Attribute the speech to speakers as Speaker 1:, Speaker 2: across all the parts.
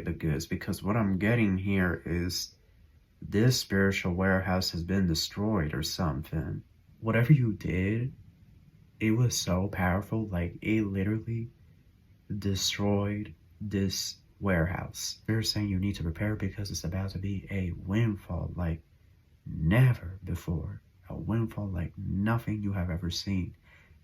Speaker 1: the goods, because what I'm getting here is this spiritual warehouse has been destroyed or something. Whatever you did, it was so powerful, like it literally destroyed this warehouse. They're saying you need to prepare because it's about to be a windfall like never before. A windfall like nothing you have ever seen.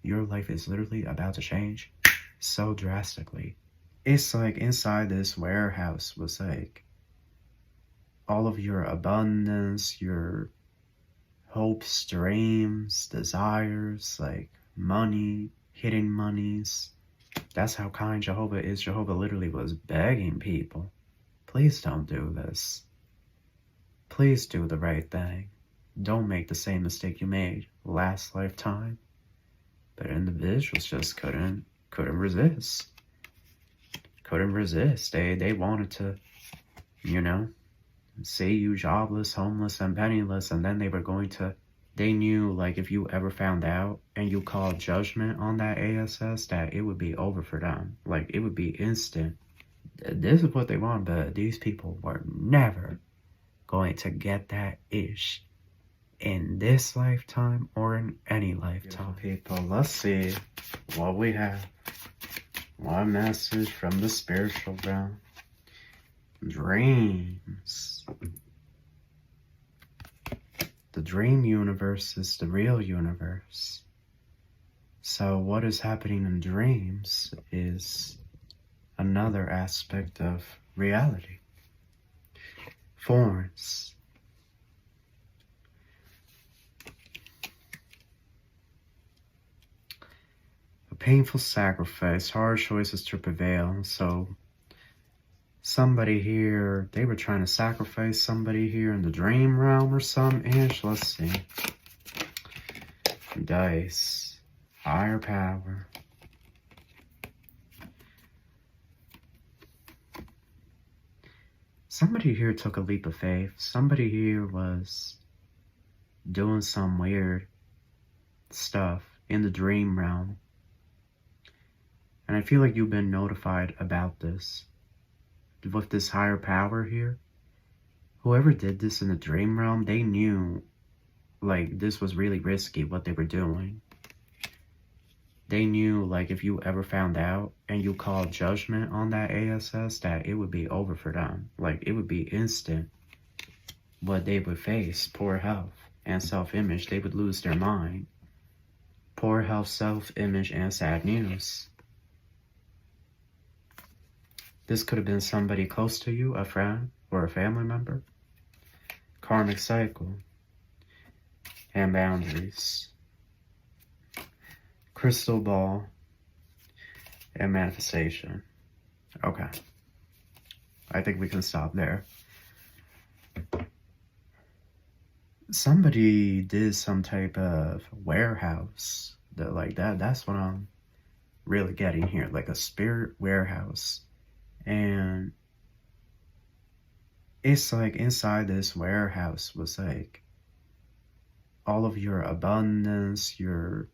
Speaker 1: Your life is literally about to change so drastically. It's like inside this warehouse was like all of your abundance, your hopes, dreams, desires, like money, hidden monies. That's how kind Jehovah is. Jehovah literally was begging people, please don't do this. Please do the right thing. Don't make the same mistake you made last lifetime. But individuals just couldn't resist. Couldn't resist. They wanted to, you know, see you jobless, homeless, and penniless, and then they were going to, they knew, like, if you ever found out and you called judgment on that ASS, that it would be over for them. Like, it would be instant. This is what they want, but these people were never going to get that ish in this lifetime or in any lifetime. People, let's see what we have. One message from the spiritual realm. Dreams. The dream universe is the real universe. So what is happening in dreams is another aspect of reality. Forms. A painful sacrifice, hard choices to prevail. So somebody here, they were trying to sacrifice somebody here in the dream realm or some-ish. Let's see. Dice. Higher power. Somebody here took a leap of faith. Somebody here was doing some weird stuff in the dream realm. And I feel like you've been notified about this. With this higher power here, whoever did this in the dream realm, they knew, like, this was really risky, what they were doing. They knew, like, if you ever found out and you called judgment on that ASS, that it would be over for them. Like, it would be instant what they would face. Poor health and self-image. They would lose their mind. Poor health, self-image, and sad news. This could have been somebody close to you, a friend or a family member. Karmic cycle and boundaries. Crystal ball and manifestation. Okay. I think we can stop there. Somebody did some type of warehouse. That's what I'm really getting here. Like a spirit warehouse. And it's like inside this warehouse was like all of your abundance, your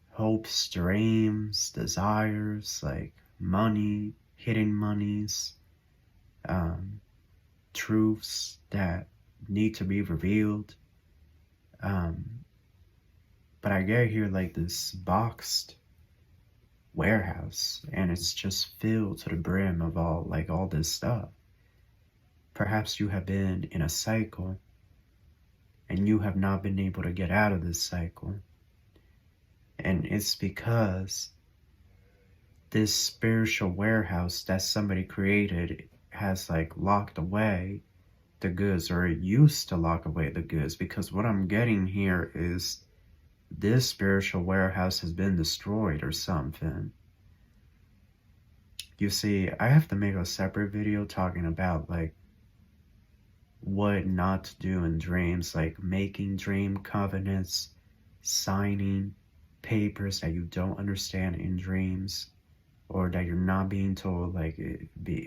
Speaker 1: hopes, dreams, desires, like money, hidden monies, truths that need to be revealed. But I get here like this boxed warehouse, and it's just filled to the brim of all this stuff. Perhaps you have been in a cycle and you have not been able to get out of this cycle. And it's because this spiritual warehouse that somebody created has like locked away the goods, or it used to lock away the goods. Because what I'm getting here is this spiritual warehouse has been destroyed or something. You see, I have to make a separate video talking about like what not to do in dreams, like making dream covenants, signing papers that you don't understand in dreams, or that you're not being told,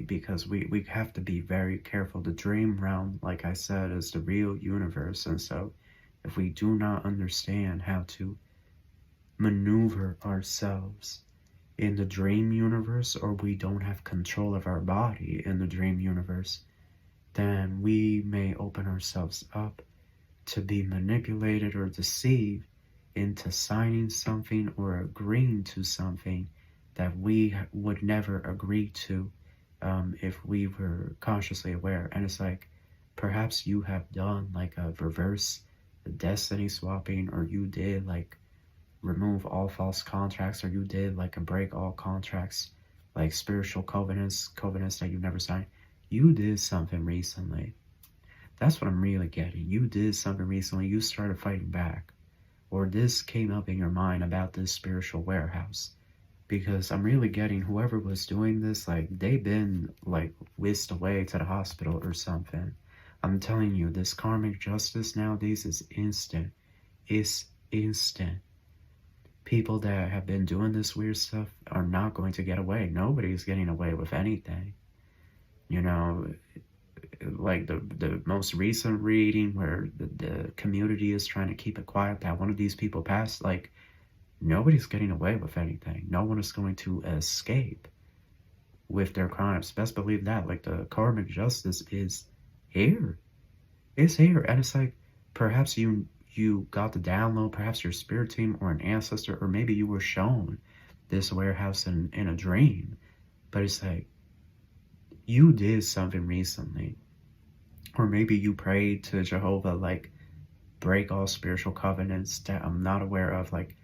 Speaker 1: because we have to be very careful. The dream realm, like I said, is the real universe. And so if we do not understand how to maneuver ourselves in the dream universe, or we don't have control of our body in the dream universe, then we may open ourselves up to be manipulated or deceived into signing something or agreeing to something that we would never agree to if we were consciously aware. And it's like, perhaps you have done like a reverse destiny swapping, or you did like remove all false contracts, or you did like a break all contracts, like spiritual covenants that you never signed. You did something recently. That's what I'm really getting. You did something recently. You started fighting back. Or this came up in your mind about this spiritual warehouse. Because I'm really getting whoever was doing this, like, they've been, like, whisked away to the hospital or something. I'm telling you, this karmic justice nowadays is instant. It's instant. People that have been doing this weird stuff are not going to get away. Nobody's getting away with anything. You know, like the most recent reading where the community is trying to keep it quiet that one of these people passed, like, nobody's getting away with anything. No one is going to escape with their crimes. Best believe that. Like, the karmic justice is here. It's here. And it's like, perhaps you got the download, perhaps your spirit team or an ancestor, or maybe you were shown this warehouse in a dream. But it's like, you did something recently. Or maybe you prayed to Jehovah, like, break all spiritual covenants that I'm not aware of. Like,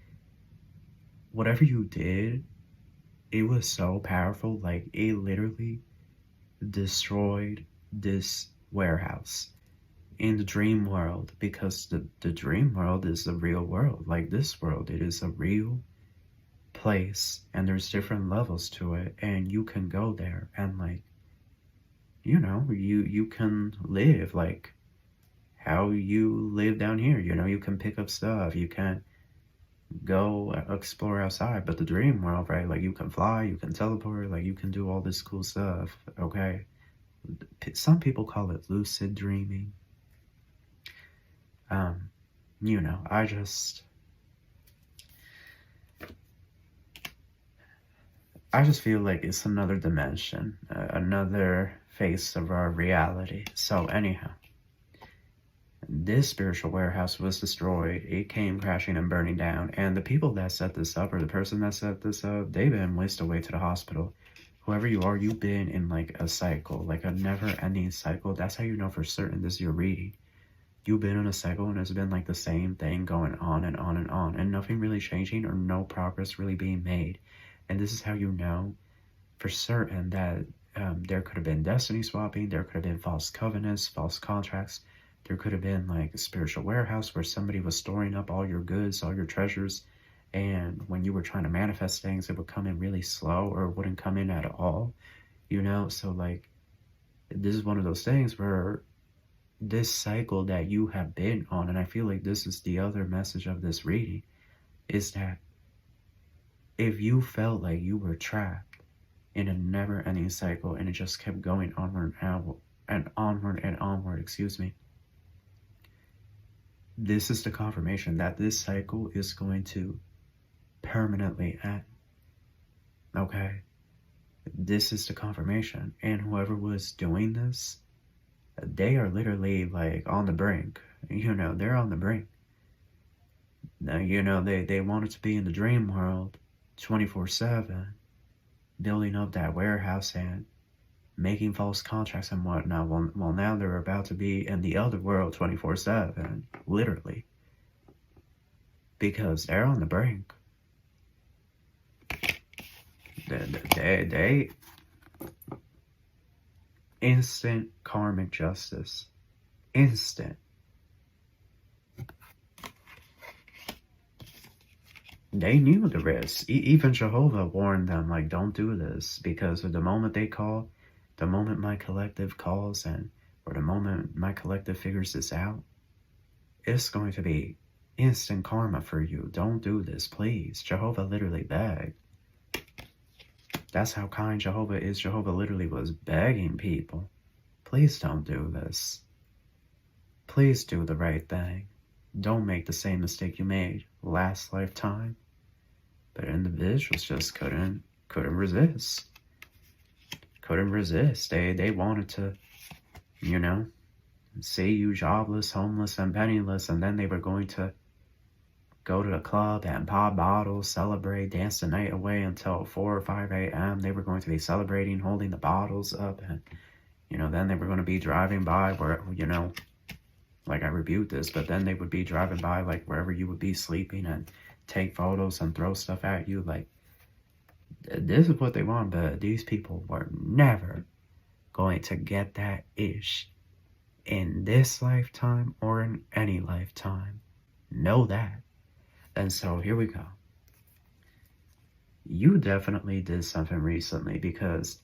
Speaker 1: whatever you did, it was so powerful. Like, it literally destroyed this warehouse in the dream world, because the dream world is the real world. Like, this world, it is a real place, and there's different levels to it, and you can go there and, like, you know, you can live like how you live down here. You know, you can pick up stuff, you can go explore outside. But the dream world, right, like, you can fly, you can teleport, like, you can do all this cool stuff. Okay, some people call it lucid dreaming. You know, I just feel like it's another dimension, another face of our reality. So anyhow, this spiritual warehouse was destroyed. It came crashing and burning down. And the people that set this up, or the person that set this up, they've been whisked away to the hospital. Whoever you are, you've been in like a cycle, like a never-ending cycle. That's how you know for certain this is your reading. You've been in a cycle, and it's been like the same thing going on and on and on, and nothing really changing, or no progress really being made. And this is how you know for certain that there could have been destiny swapping, there could have been false covenants, false contracts, there could have been like a spiritual warehouse where somebody was storing up all your goods, all your treasures, and when you were trying to manifest things, it would come in really slow, or it wouldn't come in at all, you know? So, like, this is one of those things where this cycle that you have been on, and I feel like this is the other message of this reading, is that if you felt like you were trapped in a never-ending cycle, and it just kept going onward and onward, excuse me, this is the confirmation that this cycle is going to permanently end. Okay? This is the confirmation. And whoever was doing this, they are literally like on the brink. You know, they're on the brink. Now, you know, they wanted to be in the dream world 24/7, building up that warehouse and making false contracts and whatnot. Well, now they're about to be in the other world 24/7, literally, because they're on the brink. They instant karmic justice, instant. They knew the risk. Even Jehovah warned them, like, don't do this, because the moment they call, the moment my collective calls, or the moment my collective figures this out, it's going to be instant karma for you. Don't do this, please. Jehovah literally begged. That's how kind Jehovah is. Jehovah literally was begging people, please don't do this. Please do the right thing. Don't make the same mistake you made last lifetime. But individuals just couldn't resist. Couldn't resist. They wanted to, you know, see you jobless, homeless, and penniless, and then they were going to go to the club and pop bottles, celebrate, dance the night away until 4 or 5 a.m. They were going to be celebrating, holding the bottles up, and, you know, then they were going to be driving by where, you know, like I rebuked this, but then they would be driving by like wherever you would be sleeping and take photos and throw stuff at you. Like, this is what they want, but these people were never going to get that ish in this lifetime or in any lifetime. Know that. And so here we go. You definitely did something recently, because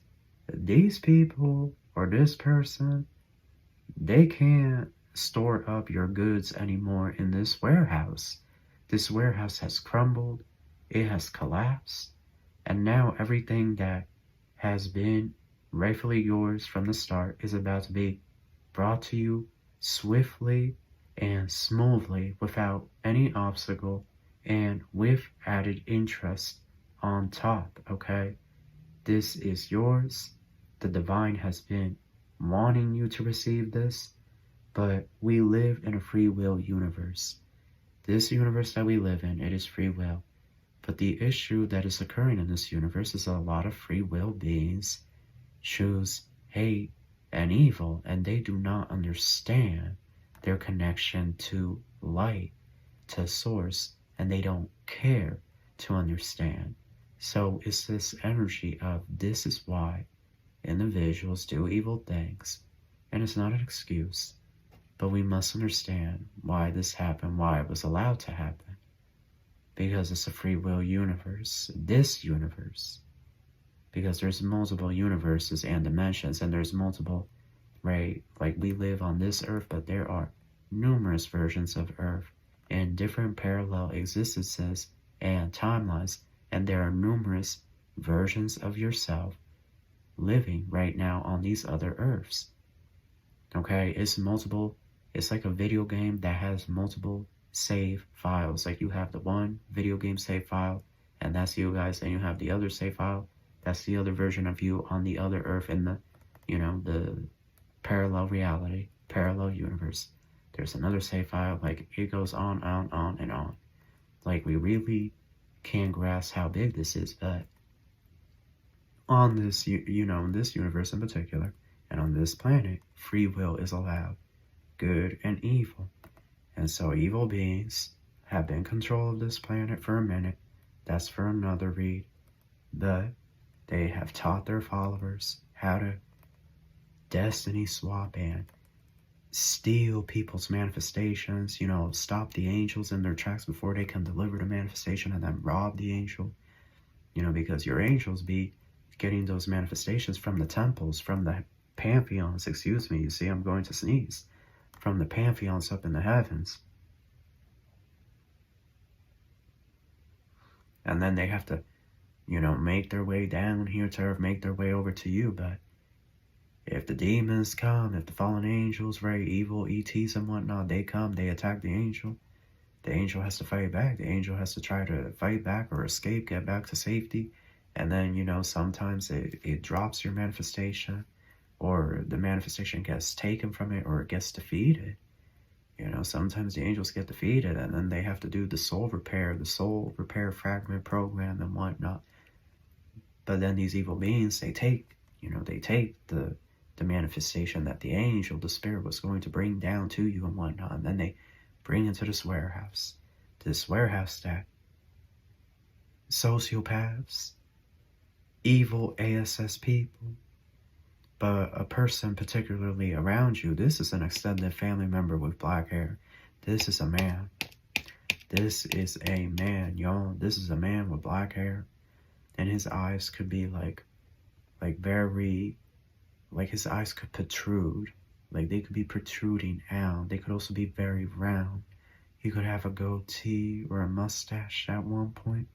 Speaker 1: these people or this person, they can't store up your goods anymore in this warehouse. This warehouse has crumbled. It has collapsed. And now everything that has been rightfully yours from the start is about to be brought to you swiftly and smoothly, without any obstacle, and with added interest on top, okay? This is yours. The divine has been wanting you to receive this, but we live in a free will universe. This universe that we live in, it is free will. But the issue that is occurring in this universe is a lot of free will beings choose hate and evil, and they do not understand their connection to light, to source, and they don't care to understand. So it's this energy of, this is why individuals do evil things, and it's not an excuse, but we must understand why this happened, why it was allowed to happen, because it's a free will universe, this universe, because there's multiple universes and dimensions, and there's multiple, right, like we live on this earth, but there are numerous versions of earth in different parallel existences and timelines, and there are numerous versions of yourself living right now on these other earths. Okay, it's multiple, it's like a video game that has multiple save files. Like you have the one video game save file, and that's you guys, and you have the other save file, that's the other version of you on the other earth in the, you know, the parallel reality, parallel universe. There's another save file, like it goes on and on. Like we really can't grasp how big this is, but on this, you know, in this universe in particular, and on this planet, free will is allowed, good and evil. And so evil beings have been in control of this planet for a minute. That's for another read. But they have taught their followers how to destiny swap and steal people's manifestations, you know, stop the angels in their tracks before they can deliver the manifestation, and then rob the angel, you know, because your angels be getting those manifestations from the temples, from the pantheons, excuse me, you see, I'm going to sneeze, from the pantheons up in the heavens. And then they have to, you know, make their way down here to earth, make their way over to you. But if the demons come, if the fallen angels, right, evil ETs and whatnot, they come, they attack the angel has to fight back. The angel has to try to fight back or escape, get back to safety. And then, you know, sometimes it drops your manifestation, or the manifestation gets taken from it, or it gets defeated. You know, sometimes the angels get defeated, and then they have to do the soul repair fragment program and whatnot. But then these evil beings, they take the manifestation that the angel, the spirit, was going to bring down to you and whatnot, and then they bring into this warehouse that sociopaths, evil ASS people, but a person particularly around you, this is an extended family member with black hair. This is a man. This is a man, y'all. This is a man with black hair, and his eyes could be like very, like his eyes could protrude, like they could be protruding out. They could also be very round. He could have a goatee or a mustache at one point,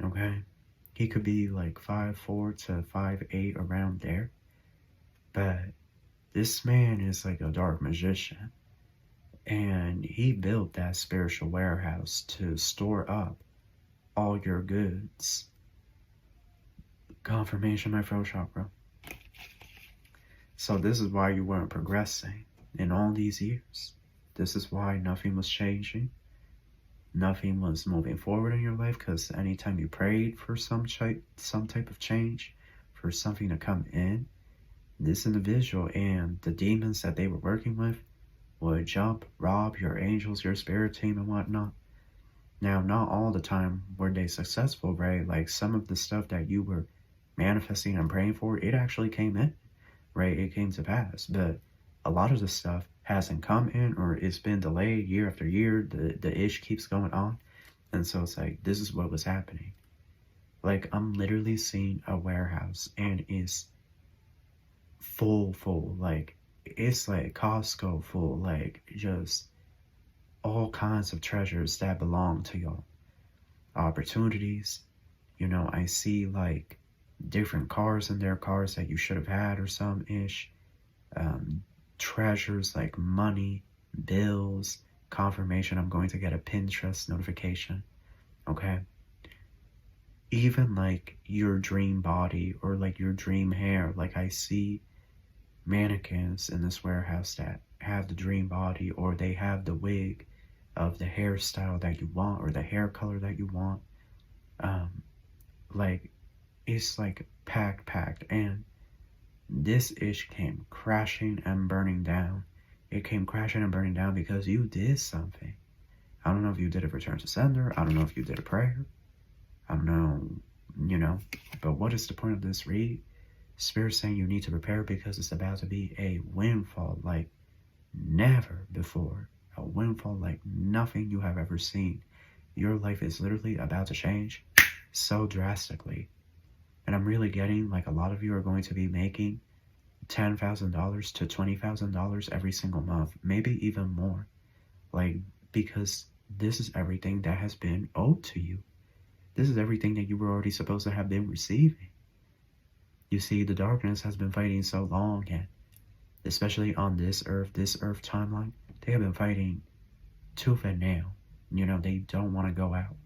Speaker 1: okay? He could be like 5'4" to 5'8", around there. But this man is like a dark magician, and he built that spiritual warehouse to store up all your goods. Confirmation, my throat chakra. So this is why you weren't progressing in all these years. This is why nothing was changing. Nothing was moving forward in your life, because anytime you prayed for some type of change, for something to come in, this individual and the demons that they were working with would jump, rob your angels, your spirit team and whatnot. Now, not all the time were they successful, right? Like some of the stuff that you were manifesting and praying for, it actually came in, right? It came to pass. But a lot of the stuff hasn't come in, or it's been delayed year after year. The ish keeps going on. And so it's like, this is what was happening. Like, I'm literally seeing a warehouse and it's full. Like, it's like Costco full, like just all kinds of treasures that belong to y'all. Opportunities, you know, I see like different cars in there, cars that you should have had or some ish. Treasures like money, bills, confirmation I'm going to get a Pinterest notification, okay? Even like your dream body or like your dream hair. Like I see mannequins in this warehouse that have the dream body, or they have the wig of the hairstyle that you want or the hair color that you want. Like it's like packed, and this ish came crashing and burning down. It came crashing and burning down because you did something. I don't know if you did a return to sender. I don't know if you did a prayer. I don't know, you know. But what is the point of this read? Spirit saying you need to prepare because it's about to be a windfall like never before. A windfall like nothing you have ever seen. Your life is literally about to change so drastically. And I'm really getting like a lot of you are going to be making $10,000 to $20,000 every single month, maybe even more. Like, because this is everything that has been owed to you. This is everything that you were already supposed to have been receiving. You see, the darkness has been fighting so long, and especially on this earth timeline, they have been fighting tooth and nail. You know, they don't want to go out.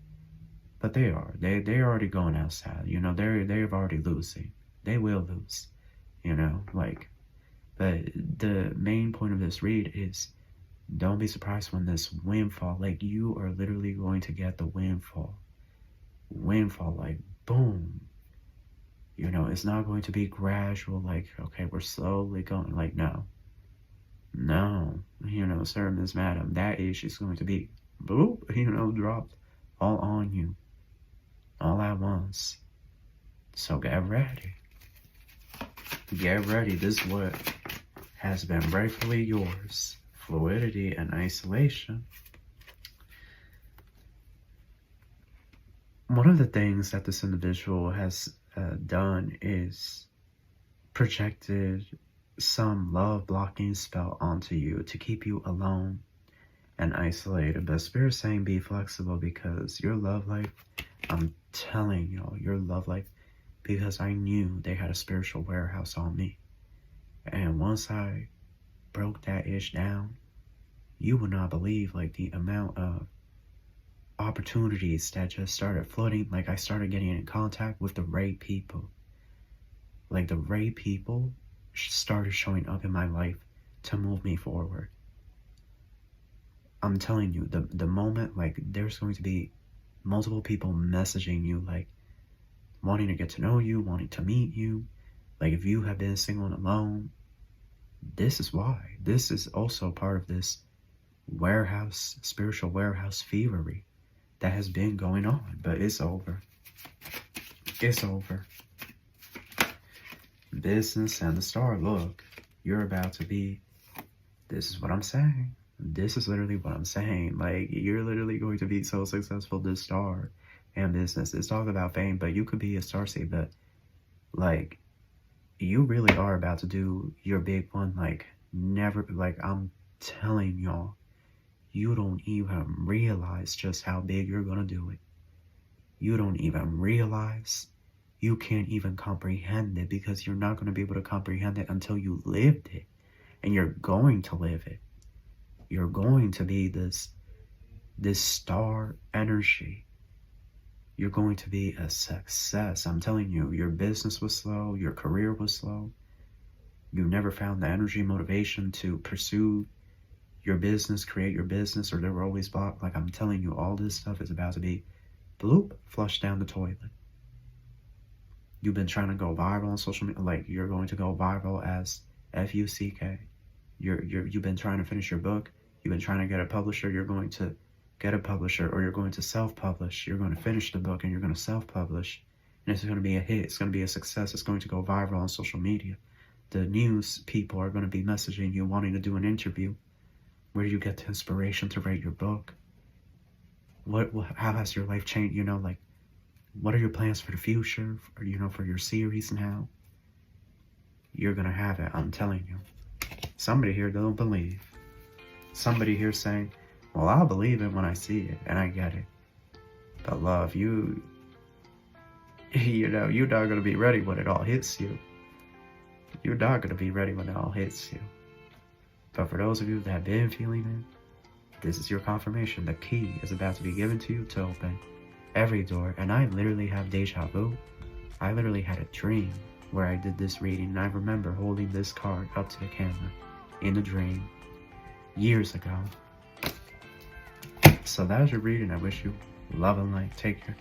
Speaker 1: But they are. They're already going outside. You know, they're already losing. They will lose. You know, like, but the main point of this read is don't be surprised when this windfall, like you are literally going to get the windfall. Windfall, like boom. You know, it's not going to be gradual, like, okay, we're slowly going, like, no. You know, sir, Miss Madam, that is just going to be, boop, you know, dropped all on you, all at once. So get ready. Get ready. This is what has been rightfully yours. Fluidity and isolation. One of the things that this individual has done is projected some love blocking spell onto you to keep you alone and isolated. But Spirit saying be flexible because your love life, I'm telling y'all, your love life, because I knew they had a spiritual warehouse on me. And once I broke that ish down, you would not believe like the amount of opportunities that just started flooding. Like I started getting in contact with the right people. Like the right people started showing up in my life to move me forward. I'm telling you, the moment, like there's going to be multiple people messaging you, like wanting to get to know you, wanting to meet you. Like if you have been single and alone, this is why. This is also part of this warehouse, spiritual warehouse thievery that has been going on, but it's over. It's over. Business and the star, look, you're about to be, this is what I'm saying. This is literally what I'm saying. Like, you're literally going to be so successful, this star and business. It's all about fame, but you could be a starseed, but like, you really are about to do your big one. Like, never, like, I'm telling y'all, you don't even realize just how big you're gonna do it. You don't even realize. You can't even comprehend it because you're not going to be able to comprehend it until you lived it. And you're going to live it. You're going to be this star energy. You're going to be a success. I'm telling you, your business was slow, your career was slow. You never found the energy, motivation to pursue your business, create your business, or they were always blocked. Like, I'm telling you, all this stuff is about to be bloop, flushed down the toilet. You've been trying to go viral on social media, like you're going to go viral as F-U-C-K. You've been trying to finish your book. You've been trying to get a publisher. You're going to get a publisher, or you're going to self-publish. You're going to finish the book and you're going to self-publish. And it's going to be a hit. It's going to be a success. It's going to go viral on social media. The news people are going to be messaging you, wanting to do an interview. Where do you get the inspiration to write your book? How has your life changed? You know, like, what are your plans for the future? Or, you know, for your series now? You're going to have it. I'm telling you. Somebody here don't believe. Somebody here saying, well, I'll believe it when I see it, and I get it. But love, you know, you're not going to be ready when it all hits you. You're not going to be ready when it all hits you. But for those of you that have been feeling it, this is your confirmation. The key is about to be given to you to open every door. And I literally have deja vu. I literally had a dream where I did this reading, and I remember holding this card up to the camera in a dream years ago. So that is your reading. I wish you love and light. Take care.